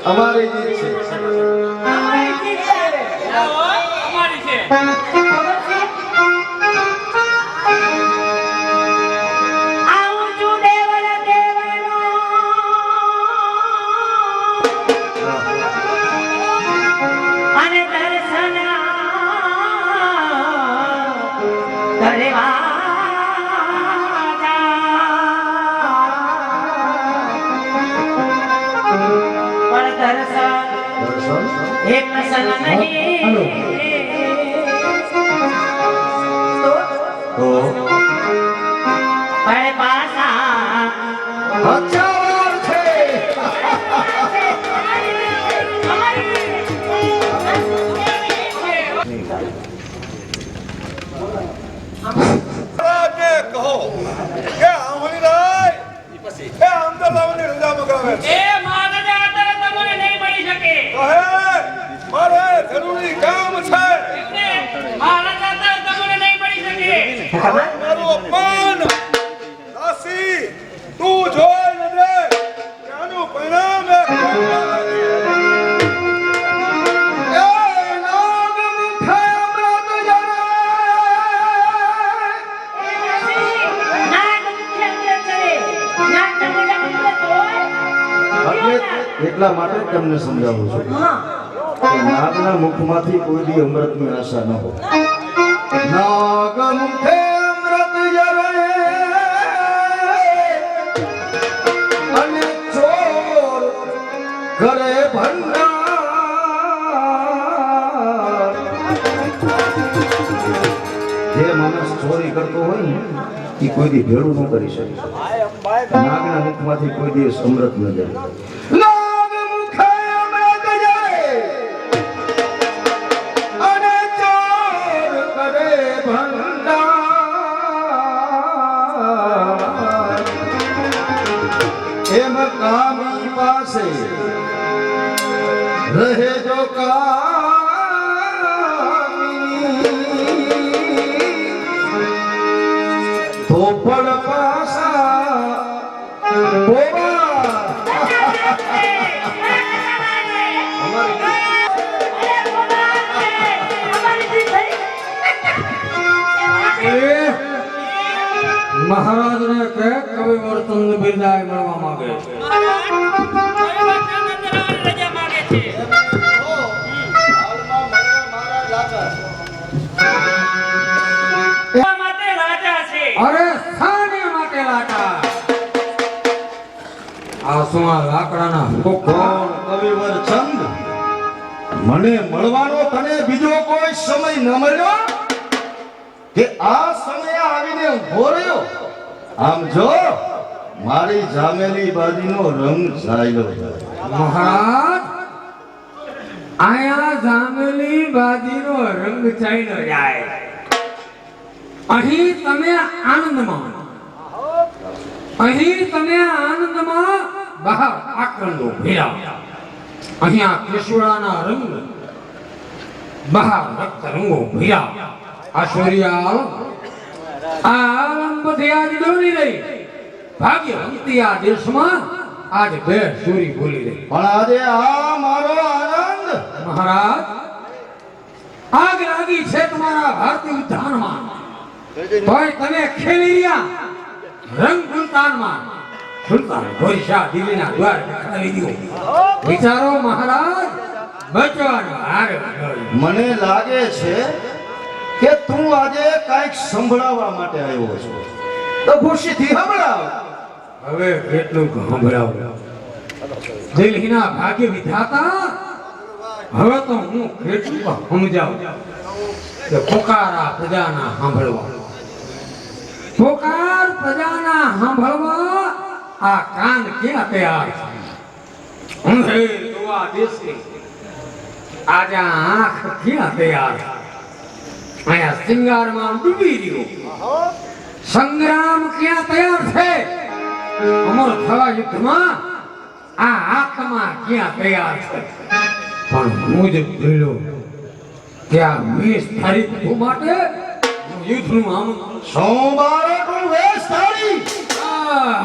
અમારી જીત છે એટલા માટે તમને સમજાવું છું નાગના મુખમાંથી કોઈ દી અમૃતની આશા ન હોય નાગ મુખે અમૃત જરે અને ચોર ઘરે ભંડાર જે માણસ ચોરી કરતો હોય ને એ કોઈ દી ભેળું ન કરી શકે નાગના મુખમાંથી કોઈ દિવસ અમૃત ન જાય કામી પાસે રહે જો કામી તો પણ પાસા મહારાજ ને કે કવિ વર્તન બિરદાય મળવા માંગે મને મળવાનો તને બીજો કોઈ સમય ન મળ્યો કે આ સમયે આવીને ઊભો રહ્યો? આમ જો મારી જામેલી બાજીનો રંગ ઝાલ્યો. મહારાજ આયા જામેલી બાજીનો રંગ ચાલ્યો જાય. અહીં તમે આનંદમાં બહાર આકંદો ભેરા. અહીંયા કેસુડાના રંગ બહાર રક્ત રંગો ભેરા. આ સૂર્યા આલંબથી આજ ડોલી રહી. ભાગ્યવંતી આ દેશમાં આજ બે સૂરી બોલી રહી. પણ આજે આ મારો આનંદ મહારાજ આગ લાગી છે તમારા ભારતીય ઉદ્યાનમાં, તોય તમે ખેલી રહ્યા રંગ ગુલતાનમાં. સુલતાન ગોરીશા દિલ્હીના દ્વાર ખડાવી દીધો. વિચારો મહારાજ, બચવાનો હાર ગયો. મને લાગે છે કે તું આજે કાંઈક સંભળાવવા માટે આવ્યો છો, તો ખુશીથી સંભળાવ. હવે કેટલું સંભળાવ. દિલ્હીના ભાગ્ય વિધાતા, હવે તો હું કેટલું સમજાવું કે પોકારા પ્રજાના સાંભળવા. પોકાર પ્રજાના સાંભળવા આ કાન ક્યાં તૈયાર છે? ઊંધે જોવા દેશે આજે આંખ ક્યાં તૈયાર છે? અહીંયા સિંગારમાં ડૂબી રહ્યો સંગ્રામ ક્યાં તૈયાર છે? અમર થવા યુદ્ધમાં આ આત્મા ક્યાં તૈયાર છે? પણ હું જ ભૂલ્યો કે આ 20 તારીખ માટે યુદ્ધનું આમંત્રણ. સોમવારે કોઈ વેશ થાળી.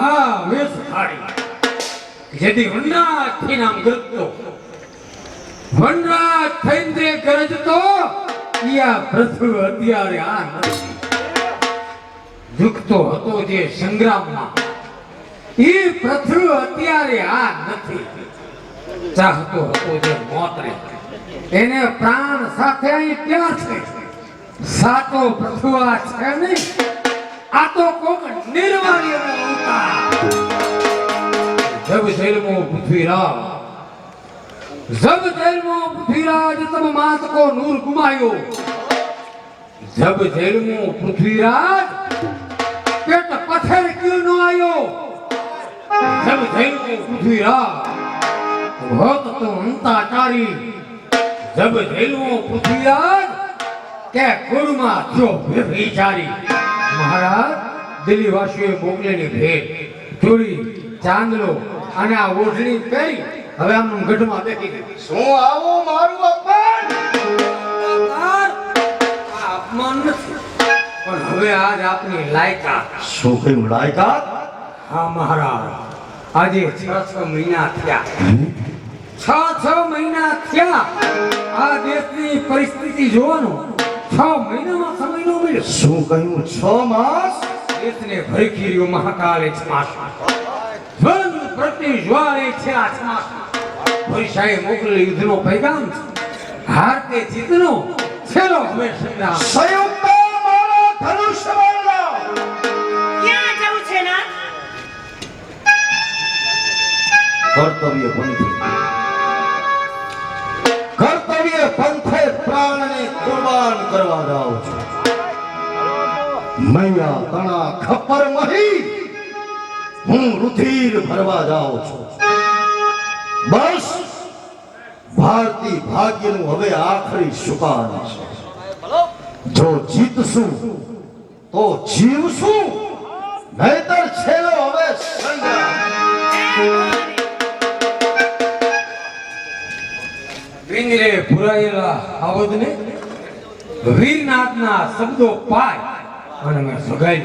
હા વેશ થાળી. જેથી વનરાજ થઈને આમ ગરજતો, વનરાજ થઈને ગરજતો, યા પૃથ્વી અત્યારે આ નથી. ઝૂકતો હતો જે સંગ્રામમાં, એ પૃથ્વી અત્યારે આ નથી. ચાહતો હતો જે મોતને, એને પ્રાણ સાથે અહીં ક્યાં છે? સાતો પૃથ્વી છે નહીં, આ તો કોક નિર્વાણ્ય અવતાર. જબ જેલમો પૃથ્વીરાજ, जब जेल में पृथ्वीराज तब मात को नूर गुमायो. जब जेल में पृथ्वीराज पेट पत्थर क्यों न आयो? जब जेल में पृथ्वीराज बहुत तो अंताचारी. जब जेल में पृथ्वीराज के कुरमा जो व्यभिचारी. महाराज दिल्ली वासियों मोकलेली भेट चूड़ी चांदलो અને આ ઓઢણી પહેરી હવે આમ ગઢમાં બેઠી ગઈ. શું આવું મારું અપમાન? અપમાન નથી, પણ હવે આજ આપની લાયકાત. શું કહ્યું લાયકાત? હા મહારાજ, આજે 6 મહિના થયા. 6 મહિના થયા. આ દેશની પરિસ્થિતિ જોવાનો 6 મહિનામાં સમય ન મળ્યો. શું કહ્યું? 6 માસ? દેશને ભરખી રહ્યો મહાકાલે છમાસમાં. વન પ્રતિ જ્વાળે છે આ છમાસમાં. ભરીસાએ મોકલેલ યુદ્ધનો પૈગામ છે. હાર કે જીતનો છેલ્લો હવે સંગ્રામ. સંયુક્ત મારા ધનુષ્ય વાળો ક્યાં જવું છે ના? કર્તવ્ય પંથે પ્રાણને કુરબાન કરવા જાઉં છું. મૈયા તણા ખપ્પર મહી હું રુધિર ભરવા જાઉં છું. બસ ભારતી ભાગ્યનું હવે આખરી સુકાન છે. જો જીતશું તો જીવશું, નહીતર છેલ્લો હવે સંગ્રામ. પિંજરે પુરાયેલા આવદને વીરનાથના શબ્દો પાય અને મેં સગાઈ.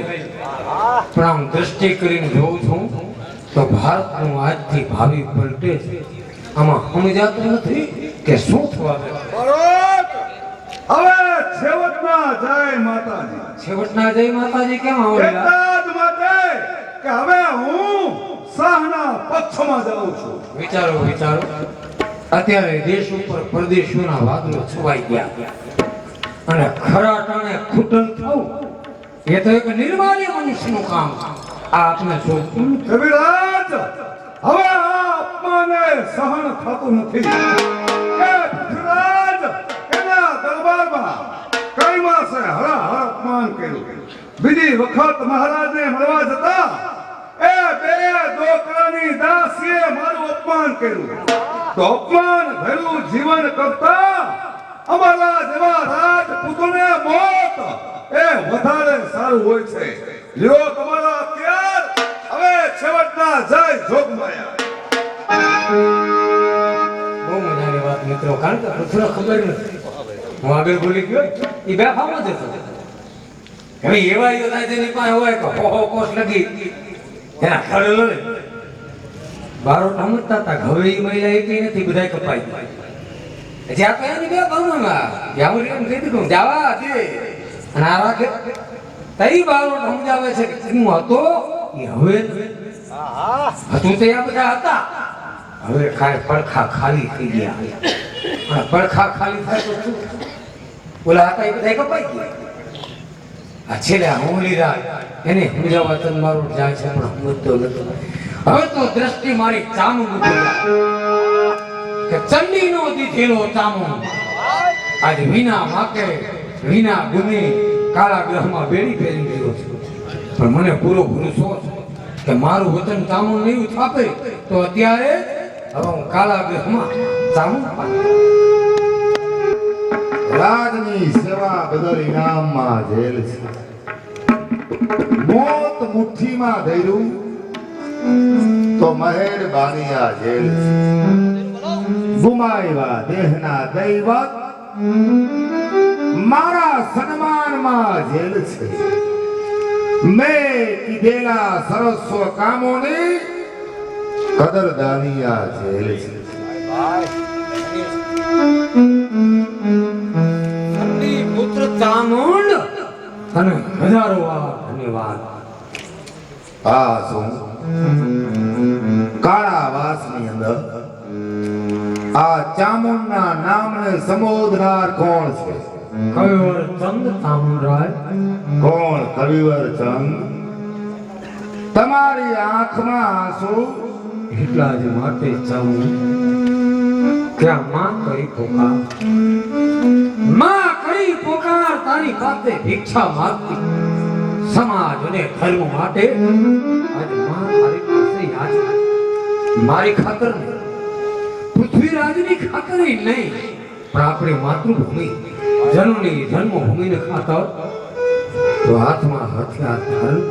પણ આમ દ્રષ્ટિ કરીને જોઉં છું તો ભારતનું આજથી ભાવિ પલટે છે. આમાં સમજાતું નથી કે શું થવા દે. હવે છેવટના જય માતાજી. છેવટના જય માતાજી કેમ આવેલા? એટલા જ માટે કે હવે હું શાહના પક્ષમાં જાઉં છું. વિચારો વિચારો, અત્યારે દેશ ઉપર પરદેશીઓના વાદળો છવાઈ ગયા અને ખરા ટાણે ખૂટન થવું એ તો એક નિર્માલ્ય મનુષ્યનું કામ છે. આ આપને શું કવિરાજ, હવે આ અપમાને સહન થતું નથી. એ પૃથ્વીરાજ કર્યું. બીજી વખત મહારાજને મળવા જતા એ બે ડોકરાની દાસીએ મારું અપમાન કર્યું. તો અપમાન ભર્યું જીવન કરતા અમારા જેવા રાજપૂતોને મોત એ વધારે સારું હોય છે. લ્યો તમારા અત્યાર હવે છેવટના જય જોગમાયા. બહુ મજાની વાત મિત્રો, કારણ કે પૃથ્વીને ખબર નથી. હું આગળ બોલી ગયો એ બે ફામ જ હતો. હવે એવા યોદ્ધા જેની પાસે હોય કે હો કોસ લગી એના ખડે લડે બારો સમજતા હતા. હવે એ મહિલા એકલી નથી, બધાય કપાઈ ગયા. જ્યાં તો એની બે બામમાં જાવું એમ કહી દીધું જાવા દે અને આ રાખે તઈ બારો સમજાવે છે કે હું હતો એ હવે હતું તો આ બધા હતા. હવે પડખા ખાલી થઈ ગયા. અને પડખા ખાલી થાય તો શું? ઓલા હતા એ બધા કપાઈ ગયા. આ છેલ્લે હોલી રાત એને સમજાવવા તન મારો જાય છે પણ સમજતો નતો. હવે તો દ્રષ્ટિ મારી ચામુંડ કે ચંડીનો દીધેલો ચામુંડ આજ વિના માકે વિના ગુને કાળા ગ્રહમાં બેડી પહેરી ગયો છે. પણ મને પૂરો ભરોસો છે કે મારું વતન ચામુંડ નહીં થાપે તો અત્યારે હવે હું કાળા ગ્રહમાં ચામુંડ પામી. રાજની સેવા બદલ ઇનામમાં જેલ છે. મોત મુઠ્ઠીમાં ધર્યું તો મહેરબાની આ જેલ છે. ગુમાવ્યા દેહના દૈવત મારા સન્માનમાં જેલ છે. મેં કીધેલા સરસ્વ કામોની કદરદાની આ જેલ છે. પુત્ર ચામુંડ અને હજારો વાર ધન્યવાદ. આ શું કાળાવાસની અંદર આ ચામુંડના નામને સંબોધનાર કોણ છે? કવિવર ચંદ ચામુંડરાય. કોણ કવિવર ચંદ? તમારી આંખમાં આંસુ એટલા જ માટે ચામુંડ ક્યાં માં કરી પોકાર, માં કરી પોકાર તારી પાસે ભિક્ષા માંગતી. સમાજ અને ધર્મ માટે આજ માં તારી પાસે યાદ છે. મારી ખાતર નહીં, પૃથ્વીરાજની ખાતર નહીં, પણ આપણી માતૃભૂમિ જનની જન્મભૂમિને ખાતર તો હાથમાં હથિયાર ધારણ.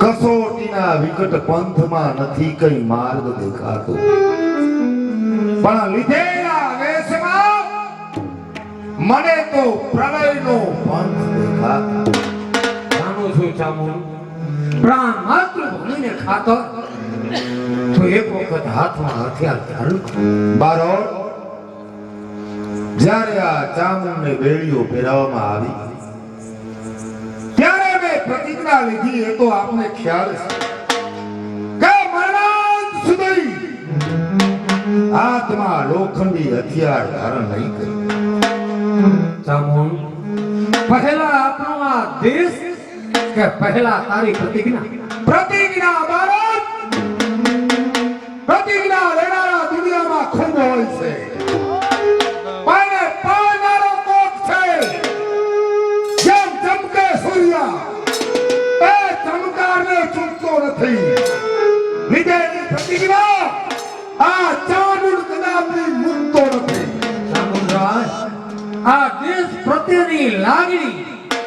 કસોટીના વિકટ પંથમાં નથી કઈ માર્ગ દેખાતો, પણ લીધેલા વેશમાં મને તો પ્રલયનો પંથ દેખાતો. જાણું છું ચામુંડ, પ્રાણ માતૃભૂમિને ખાતર તો એક વખત હાથમાં હથિયાર ધારણ કર. બારોટ, જ્યારે આ ચામુંડને બેડીઓ પહેરાવવામાં આવી ત્યારે મેં પ્રતિજ્ઞા લીધી. એ તો આપને ખ્યાલ છે કે મરણાંત સુધી હાથમાં લોખંડી હથિયાર ધારણ નહીં કરી. ચામુંડ, પહેલા આપણો આ દેશ કે પહેલા તારી પ્રતિજ્ઞા? પ્રતિજ્ઞા બારોટ, પ્રતિજ્ઞા લેનારા દુનિયામાં ખૂબ હોય છે, પણ પાળનારો કોક છે. જેમ ચમકે સૂર્ય એ ચમકારને ચૂકતો નથી. લીધેલી પ્રતિજ્ઞા આ ચામુંડ કદાપી મૂકતો નથી. ચામુંડરાજ, આ દેશ પ્રત્યેની લાગણી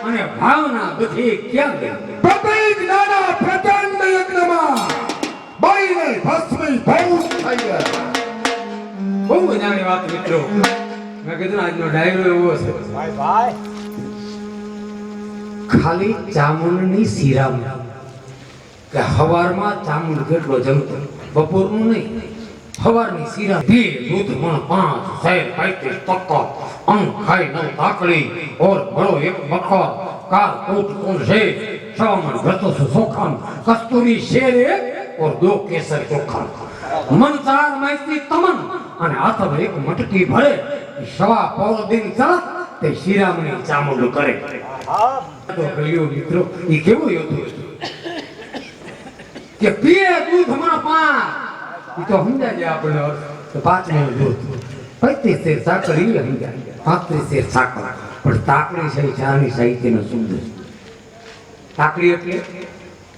અને ભાવના બધી ક્યાં ગઈ? પ્રતિજ્ઞાના પ્રચંડ યજ્ઞમાં બળીને ભસ્મીભૂત થઈ ગયા. બહુ મજાની વાત મિત્રો. મેં કીધું આજનો ડાયરો એવો છે ખાલી ચામુંડની શિરામણ કે હવારમાં ચામુંડ કેટલો જમતો, બપોરનું નહીં, હવારની શિરા બે દૂધ મણ 5 શેર 35 ટકા અંગ ખાઈ 9 તાકડી और बड़ो एक बखर कार कोट कौन से सामन घतो से सोखन कस्तूरी शेर एक और 2 केसर चोखा मन 4 मैसी तमन અને હાથ એક મટકી ભરે સવા પૌર દિન ચાલત તે શિરામણી ચામુંડ કરે. તો કલ્યો મિત્રો ઈ કેવો યોદ્ધો કે પીએ દૂધ માં 5 ઈ તો સમજાય આપણે તો 5 નું દૂધ 35 શેર સાકર ઈ સમજાય 35 શેર સાકર પણ તાકડી છે ચાની સાહિત્યનો સુંદર તાકડી એટલે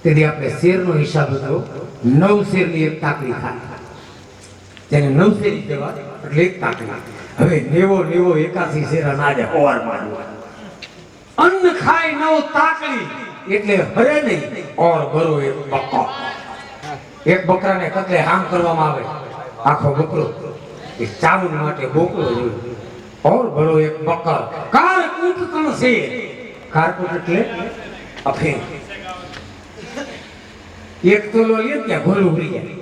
તેથી આપણે શેરનો હિસાબ હતો 9 શેરની એક તાકડી થાય તેને 9 શેરી કહેવાય એટલે એક તાકડી હવે 90 81 શેર અનાજે ઓર મારવા અન્ન ખાય 9 તાકડી એટલે હરે નહીં ઓર બરો એક બકો એક બકરાને કતલે હામ કરવામાં આવે આખો બકરો એ ચાવલ માટે બોકલો જોઈએ ઓર બરો એક બકર કારકૂટ તણ શેર કારકૂટ એટલે અફીણ એક તોલો લે ત્યાં ગોલું ઉડી જાય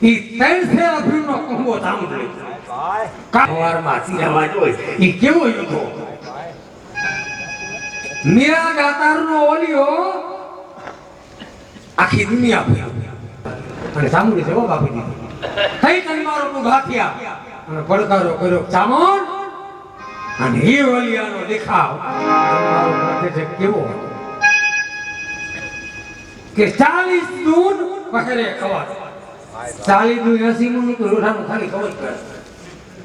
ઈ 3 શેર અફીણનો કોંબો સાંભળે કાવારમાં સીરાવા જોઈ ઈ કેવો યુધો મીરા દાતારનો ઓલિયો આખી દુનિયા ફેરવી અને સામુને જવાબ આપી દીધો કઈ કઈ મારો ગાથિયા અને પડકારો કર્યો ચામણ અને એ ઓલિયાનો દેખાવ મારો ગાથે છે કેવો કે 40 દૂન પકડે ખવા 40 દૂન 80 મણ તો લોઢાનું ખાલી ખબર કરે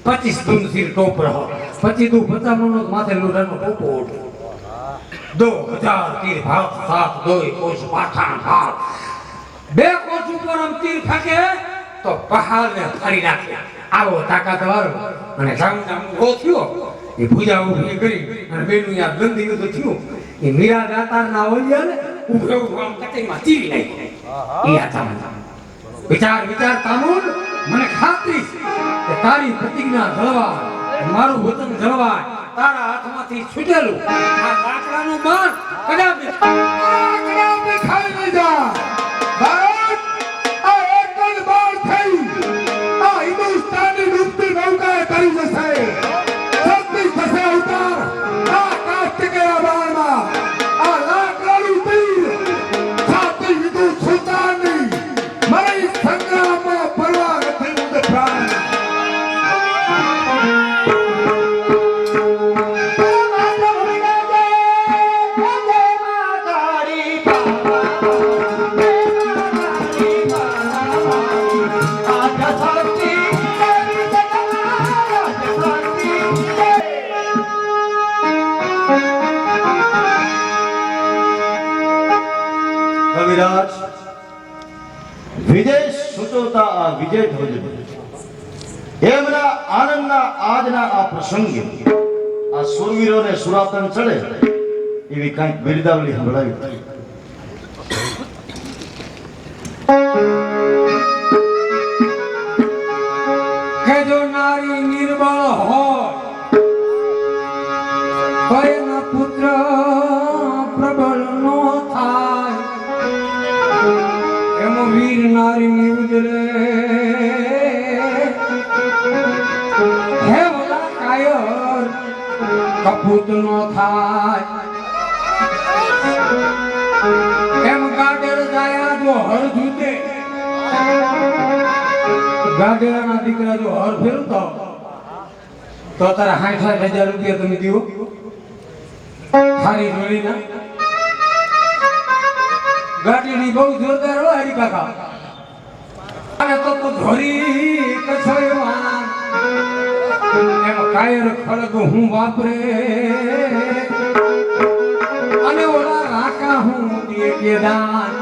25 દૂન સિર ટોપ રહો 25 દૂન 50 મણ માથે લોઢાનો ટોપો ઉઠે 2000 તીર ભાગ 7 2 કોશ પાઠાણ ભાગ બે કોશ ઉપર આમ તીર ફાકે તો પહાડને ફાડી નાખે આવો તાકાતવાળો અને સામના ઉભો થયો એ પૂજા ઉભી કરી અને બેનું યા ગંદી યુદ્ધ થયું એ મીરા દાતારના ઓલિયાને ઉભો આમ કટીમાં ચીરી નાખ્યો ઈ આતા વિચાર તામુલ મને ખાતરી કે તારી પ્રતિજ્ઞા જળવાય મારું વચન જળવાય તારા હાથમાંથી છૂટેલું આ લાકડાનું બાણ કદાપી ખાઈ ન જા ભારત આ એક જ બાણ થઈ આ હિન્દુસ્તાનની ડૂબતી નૌકાએ કરી જશે શક્તિ થશે ઉતાર આ કાર્તિકેય બાણમાં આ લાકડાનું તીર છાતી વિદુ સુતારની મારી સંગ્રામમાં પરવા નથી ઉદ પ્રાણ કવિરાજ વિદેશ સૂચવતા આ વિજય ધ્વજ એમના આનંદના આજના આ પ્રસંગે આ સુરવીરોને સુરાતન ચડે એવી કંઈક બિરદાવલી સંભળાવી કે જો નારી નિર્બળ હોય તો એના પુત્ર પ્રબળ નો થાય એમ વીર નારી ની ઉજરે હે ઓલા કાયર કપૂત નો થાય એમ ગાડેર જાયા જો હર જૂતે ગાડેરાના દીકરા જો હર ફેરતો તો તારા 60,000 રૂપિયા તમે દીવો હારી જોડીના ગાડીની બહુ જોરદાર હોય હરી કાકા અને તો ધોરી કછોયવાન એમ કાયર ખડગ હું વાપરે અને ઓલા રાકા હું દીએ કે દાન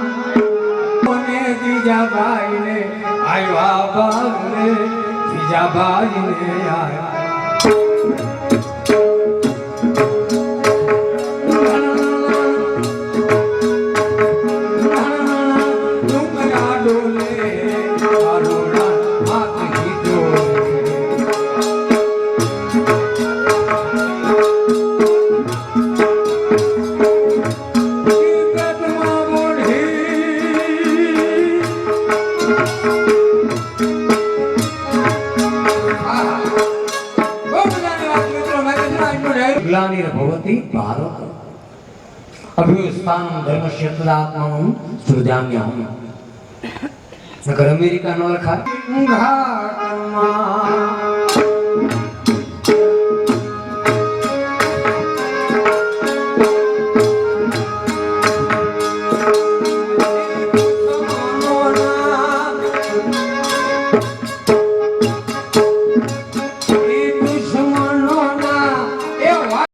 મને જીજાબાઈ ને આવ્યા બાને જીજાબાઈ ને આયા ग्लानिर्भवति भारत अभ्युत्थानं धर्मस्य तदात्मानं सृजाम्यहम् नगर अमेरिका नो लखा घाटमा